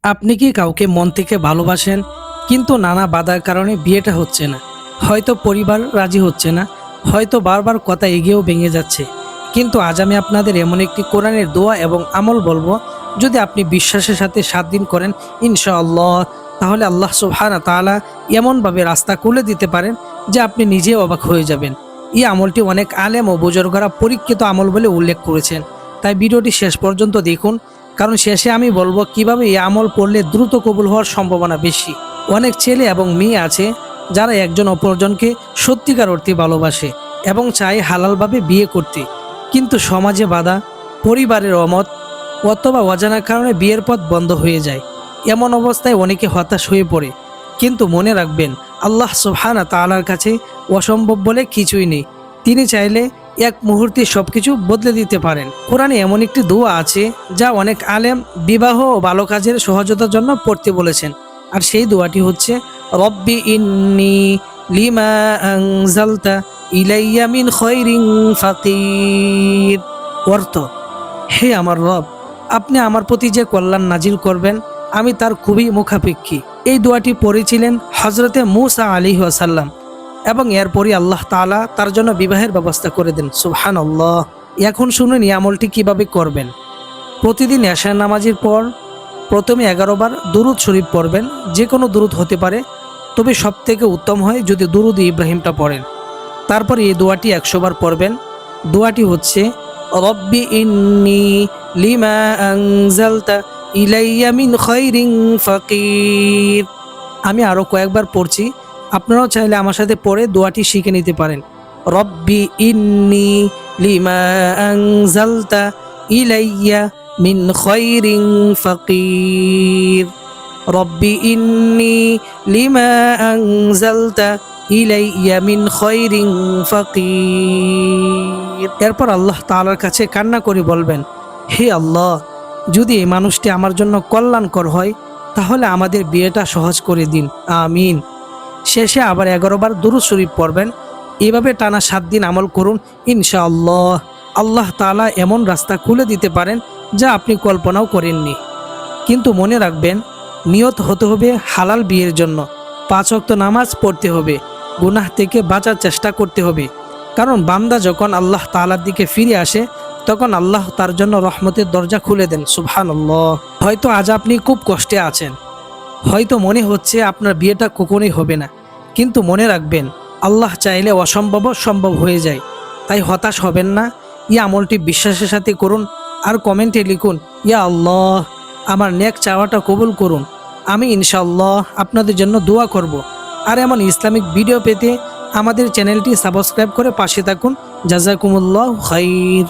আপনি কি কাউকে মন থেকে ভালোবাসেন কিন্তু নানা বাধার কারণে বিয়েটা হচ্ছে না? হয়তো পরিবার রাজি হচ্ছে না, হয়তো বারবার কথা এগিয়েও ভেঙে যাচ্ছে। কিন্তু আজ আমি আপনাদের এমন একটি কোরআনের দোয়া এবং আমল বলবো, যদি আপনি বিশ্বাসের সাথে 7 দিন করেন ইনশাআল্লাহ, তাহলে আল্লাহ সুবহানাহু তাআলা এমনভাবে রাস্তা খুলে দিতে পারেন যে আপনি নিজে অবাক হয়ে যাবেন। এই আমলটি অনেক আলেম ও বুজুর্গরা পরীক্ষিত আমল বলে উল্লেখ করেছেন, তাই ভিডিওটি শেষ পর্যন্ত দেখুন, কারণ শেষে আমি বলবো কিভাবে এই আমল পড়লে দ্রুত কবুল হওয়ার সম্ভাবনা বেশি। অনেক ছেলে এবং মেয়ে আছে যারা একজন অপরজনকে সত্যিকার অর্থে ভালোবাসে এবং চায় হালালভাবে বিয়ে করতে, কিন্তু সমাজে বাধা, পরিবারের অমত অথবা অজানার কারণে বিয়ের পথ বন্ধ হয়ে যায়। এমন অবস্থায় অনেকে হতাশ হয়ে পড়ে, কিন্তু মনে রাখবেন আল্লাহ সুবহানাহু তাআলার কাছে অসম্ভব বলে কিছুই নেই। তিনি চাইলে এক মুহূর্তে সবকিছু বদলে দিতে পারেন। কোরআনে এমন একটি দোয়া আছে যা অনেক আলেম বিবাহ ও ভালো কাজের সহজতার জন্য পড়তে বলেছেন, আর সেই দোয়াটি হচ্ছে রব্বি ইন্নী লিমা আনজালতা ইলাইয়া মিন খায়রিন ফাকির। অর্থ, হে আমার রব, আপনি আমার প্রতি যে কল্যাণ নাজিল করবেন আমি তার খুবই মুখাপেক্ষী। এই দোয়াটি পড়েছিলেন হজরতে মূসা আলাইহিস সালাম এবং এরপরই আল্লাহ তাআলা তার জন্য বিবাহের ব্যবস্থা করে দেন। সুবহানাল্লাহ। এখন শুনুন এই আমলটি কিভাবে করবেন। প্রতিদিন এশার নামাজের পর প্রথমে 11 বার দুরুদ শরীফ পড়বেন। যে কোনো দুরুদ হতে পারে, তবে সব থেকে উত্তম হয় যদি দুরুদ ইব্রাহিমটা পড়েন। তারপর এই দোয়াটি 100 বার পড়বেন। দোয়াটি হচ্ছে রব্বি ইন্নী লিমা আনজালতা ইলাইয়া মিন খায়রিন ফাকির। আমি আরও কয়েকবার পড়ছি, আপনারাও চাইলে আমার সাথে পড়ে দোয়াটি শিখে নিতে পারেন। রব্বি ইন্নী লিমা আনজালতা ইলাইয়া মিন খায়রিন ফাকির। রব্বি ইন্নী লিমা আনজালতা ইলাইয়া মিন খায়রিন ফাকির। এরপর আল্লাহ তাআলার কাছে কান্না করে বলবেন, হে আল্লাহ, যদি এই মানুষটি আমার জন্য কল্যাণকর হয় তাহলে আমাদের বিয়েটা সহজ করে দিন, আমিন। শেষে আবার 11 বার দুরূদ শরীফ পড়বেন। এভাবে টানা 7 দিন আমল করুন, ইনশাআল্লাহ আল্লাহ তাআলা এমন রাস্তা খুলে দিতে পারেন যা আপনি কল্পনাও করেননি। কিন্তু মনে রাখবেন, নিয়ত হতে হবে হালাল বিয়ের জন্য। 5 ওয়াক্ত নামাজ পড়তে হবে, গুনাহ থেকে বাঁচার চেষ্টা করতে হবে, কারণ বান্দা যখন আল্লাহ তাআলার দিকে ফিরে আসে তখন আল্লাহ তার জন্য রহমতের দরজা খুলে দেন। সুবহানাল্লাহ। হয়তো আজ আপনি খুব কষ্টে আছেন, হয়তো মনে হচ্ছে আপনার বিয়েটা কখনোই হবে না, কিন্তু মনে রাখবেন আল্লাহ চাইলে অসম্ভব সম্ভব হয়ে যায়। তাই হতাশ হবেন না, এই আমলটি বিশ্বাসের সাথে করুন আর কমেন্টে লিখুন, ইয়া আল্লাহ, আমার নেক চাওয়াটা কবুল করুন। আমি ইনশাআল্লাহ আপনাদের জন্য দোয়া করব। আর এমন ইসলামিক ভিডিও পেতে আমাদের চ্যানেলটি সাবস্ক্রাইব করে পাশে থাকুন। জাযাকুমুল্লাহু খাইর।